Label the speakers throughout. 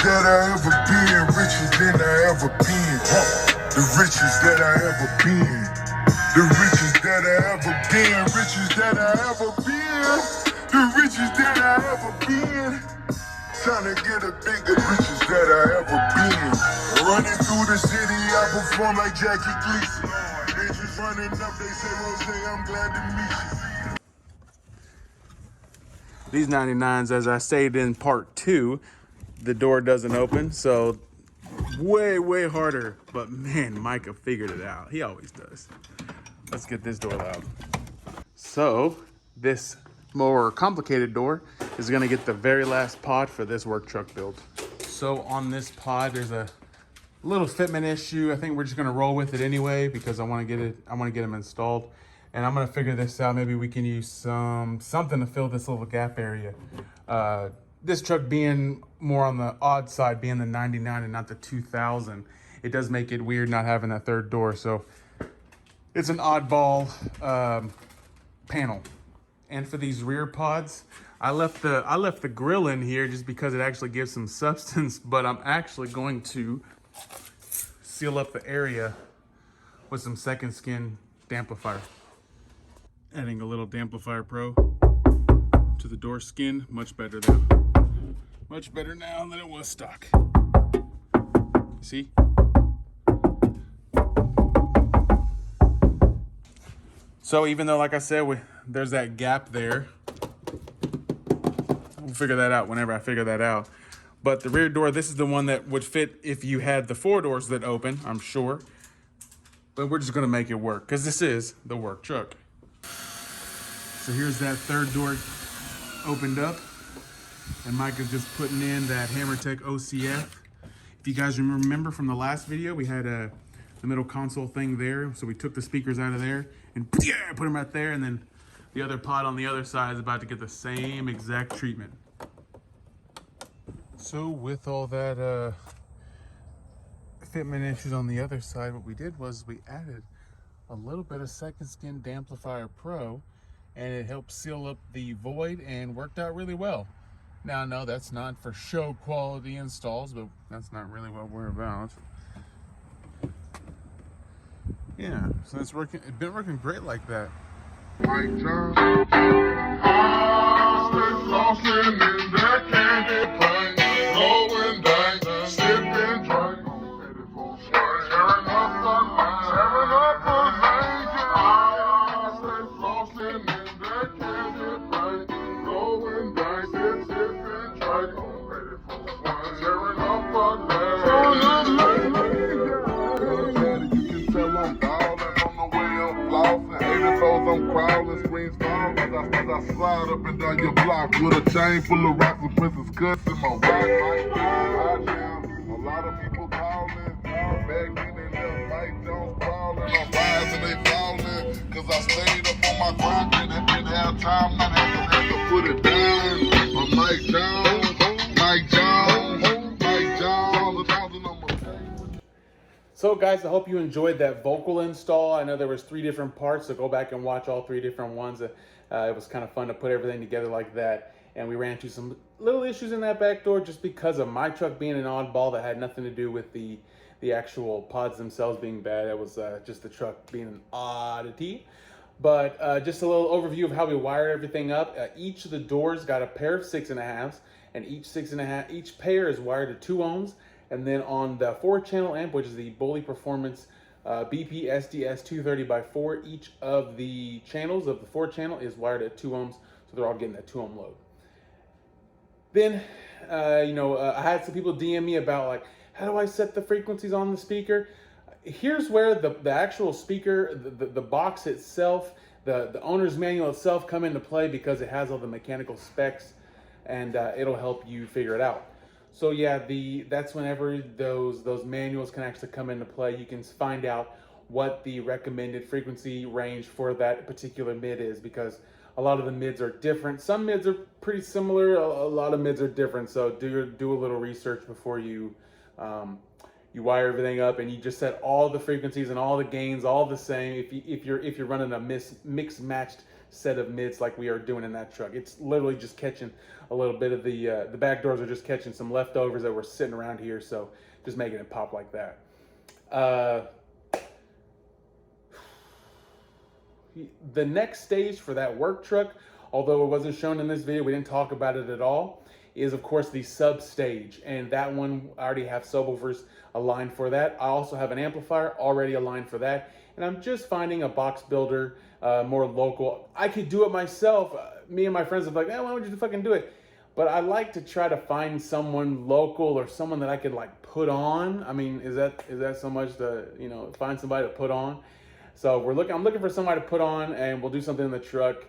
Speaker 1: that I ever been, richer than I ever been. The richest that I ever been. The richest that I ever been, richest that I ever been. The richest that I ever been. Trying to get a bigger riches that I ever been. Running through the city, I perform like Jackie Gleason. They just running up, they say, Rose, I'm glad to meet you.
Speaker 2: These 99s, as I stated in part 2, the door doesn't open, so way harder. But man, Micah figured it out. He always does. Let's get this door loud. So this more complicated door is gonna get the very last pod for this work truck build. So on this pod, there's a little fitment issue. I think we're just gonna roll with it anyway because I want to get them installed. And I'm gonna figure this out. Maybe we can use something to fill this little gap area. This truck being more on the odd side, being the 99 and not the 2000, it does make it weird not having that third door. So it's an oddball panel. And for these rear pods, I left the grill in here just because it actually gives some substance. But I'm actually going to seal up the area with some second skin damplifier. Adding a little Damplifier Pro to the door skin, much better now. Much better now than it was stock. See? So even though, like I said, there's that gap there, we'll figure that out whenever I figure that out. But the rear door, this is the one that would fit if you had the 4 doors that open, I'm sure. But we're just gonna make it work because this is the work truck. So here's that third door opened up, and Micah's just putting in that Hammertech OCF. If you guys remember from the last video, we had the middle console thing there, so we took the speakers out of there and put them right there, and then the other pod on the other side is about to get the same exact treatment. So with all that fitment issues on the other side, what we did was we added a little bit of second skin Damplifier Pro, and it helped seal up the void and worked out really well. Now, no, that's not for show quality installs, but that's not really what we're about. Yeah, so it's been working great like that.
Speaker 1: Mike John, lost in that candy paint, rolling down, sipping drink, ready for tearing up the line, tearing up the line. Lost in that candy paint, rolling down, sipping drink, ready for tearing up the line. You can tell I'm ballin' on the way up flossing, 84s I'm crawling, screens falling as I slide up and down your block with a chain full of rocks and princess cuts in my rock like jam. A lot of people calling, Bangin and them Mike Jones crawling, I'm rising, they falling, cause I stayed up on my grind and didn't have time, not having to put it down. I'm Mike Jones, Mike Jones, Mike Jones, 1,000 on my face.
Speaker 2: So guys, I hope you enjoyed that vocal install. I know there was 3 different parts, so go back and watch all 3 different ones. It was kind of fun to put everything together like that. And we ran into some little issues in that back door just because of my truck being an oddball that had nothing to do with the actual pods themselves being bad. It was just the truck being an oddity. But just a little overview of how we wired everything up. Each of the doors got a pair of 6.5s, and each pair is wired to 2 ohms. And then on the 4-channel amp, which is the Bully Performance BP SDS 230x4, each of the channels of the 4-channel is wired at 2 ohms, so they're all getting that 2 ohm load. Then, I had some people DM me about like, how do I set the frequencies on the speaker? Here's where the actual speaker, the box itself, the owner's manual itself come into play because it has all the mechanical specs, and it'll help you figure it out. So yeah, that's whenever those manuals can actually come into play. You can find out what the recommended frequency range for that particular mid is, because a lot of the mids are different. Some mids are pretty similar. A lot of mids are different. So do a little research before you wire everything up, and you just set all the frequencies and all the gains all the same. If you're running a mixed matched set of mids like we are doing in that truck. It's literally just catching a little bit of the back doors are just catching some leftovers that were sitting around here, so just making it pop like that. The next stage for that work truck, although it wasn't shown in this video, we didn't talk about it at all, is of course the sub stage, and that one I already have subwoofers aligned for that. I also have an amplifier already aligned for that, and I'm just finding a box builder more local. I could do it myself. Me and my friends are like, why don't you fucking do it? But I like to try to find someone local or someone that I could like put on. I mean, is that so much to, you know, find somebody to put on? So I'm looking for somebody to put on, and we'll do something in the truck.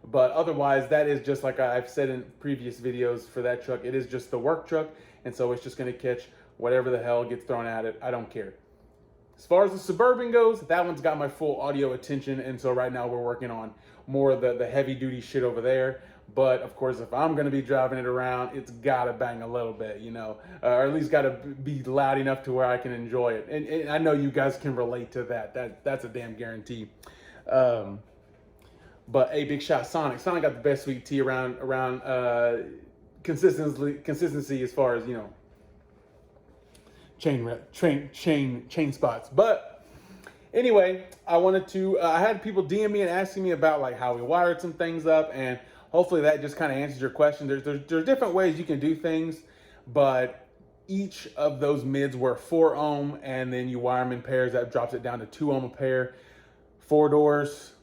Speaker 2: But otherwise, that is just like I've said in previous videos for that truck, it is just the work truck, and so it's just going to catch whatever the hell gets thrown at it. I don't care. As far as the Suburban goes, that one's got my full audio attention, and so right now we're working on more of the heavy duty shit over there. But of course, if I'm going to be driving it around, it's got to bang a little bit, you know, or at least got to be loud enough to where I can enjoy it. And I know you guys can relate to that. That's a damn guarantee. But a big shot, Sonic. Sonic got the best sweet tea around consistency as far as, you know, chain spots. But anyway, I had people DM me and asking me about like how we wired some things up, and hopefully that just kind of answers your question. There's different ways you can do things, but each of those mids were 4 ohm, and then you wire them in pairs. That drops it down to 2 ohm a pair. 4 doors,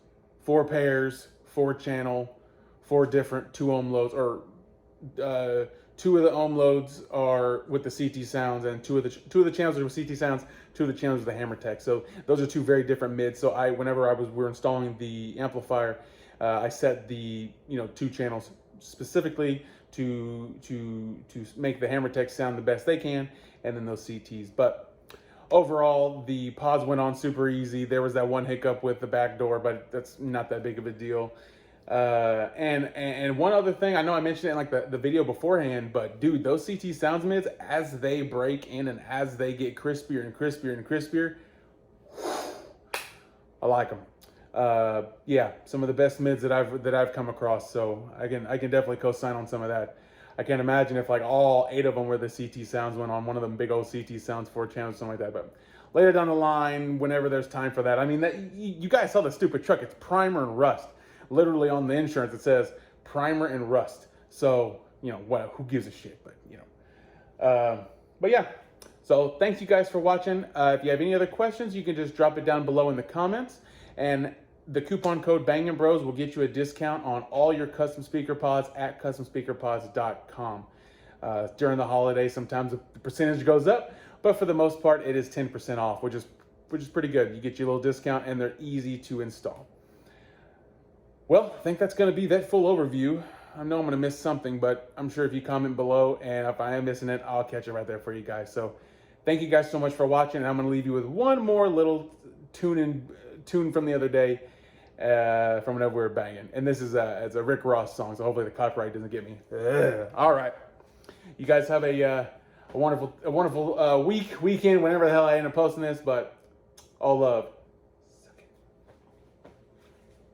Speaker 2: 4 pairs, 4 channel, 4 different 2 ohm loads, or 2 of the ohm loads are with the CT sounds, and 2 of the channels are with CT sounds, 2 of the channels with the Hammer Tech. So those are 2 very different mids. So whenever we were installing the amplifier, I set the 2 channels specifically to make the Hammer Tech sound the best they can, and then those CTs. But overall, the pods went on super easy. There was that one hiccup with the back door, but that's not that big of a deal. And one other thing, I know I mentioned it in like the video beforehand, but dude, those CT sounds mids, as they break in and as they get crispier and crispier and crispier, I like them. Yeah, some of the best mids that I've come across. So I can definitely co-sign on some of that. I can't imagine if like all 8 of them where the CT sounds went on one of them big old CT sounds 4 channels, something like that. But later down the line, whenever there's time for that, I mean, you guys saw the stupid truck. It's primer and rust. Literally on the insurance, it says primer and rust. So, you know, what? Who gives a shit? But, you know. But yeah. So thanks you guys for watching. If you have any other questions, you can just drop it down below in the comments. And the coupon code Banginbros will get you a discount on all your custom speaker pods at customspeakerpods.com. During the holidays, sometimes the percentage goes up, but for the most part, it is 10% off, which is pretty good. You get your little discount, and they're easy to install. Well, I think that's going to be that full overview. I know I'm going to miss something, but I'm sure if you comment below, and if I am missing it, I'll catch it right there for you guys. So thank you guys so much for watching, and I'm going to leave you with one more little tune from the other day. From whenever we were banging, and this is it's a Rick Ross song, so hopefully the copyright doesn't get me. All right, you guys have a wonderful weekend, whenever the hell I end up posting this. But all love.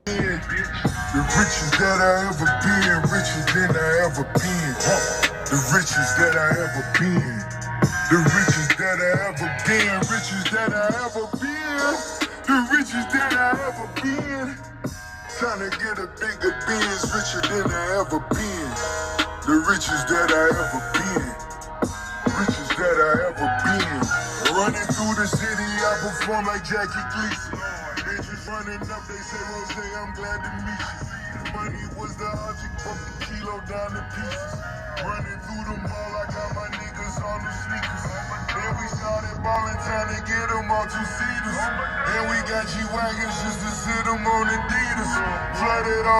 Speaker 1: The richest that I ever been, richer than I ever been. The richest that I ever been, the richest that I ever been, richest that I ever been. The richest that I ever been. Trying to get a bigger Benz, richer than I ever been. The richest that I ever been. Richest that I ever been. Running through the city, I perform like Jackie Gleason. Bitches running up, they say, Rose, I'm glad to meet you. Money was the object, broke the kilo down to pieces. Running through the mall, I got my niggas on the sneakers. Then we started ballin', trying to get them all 2-seaters. And we got G-Wagons just to sit them on Adidas. Flooded all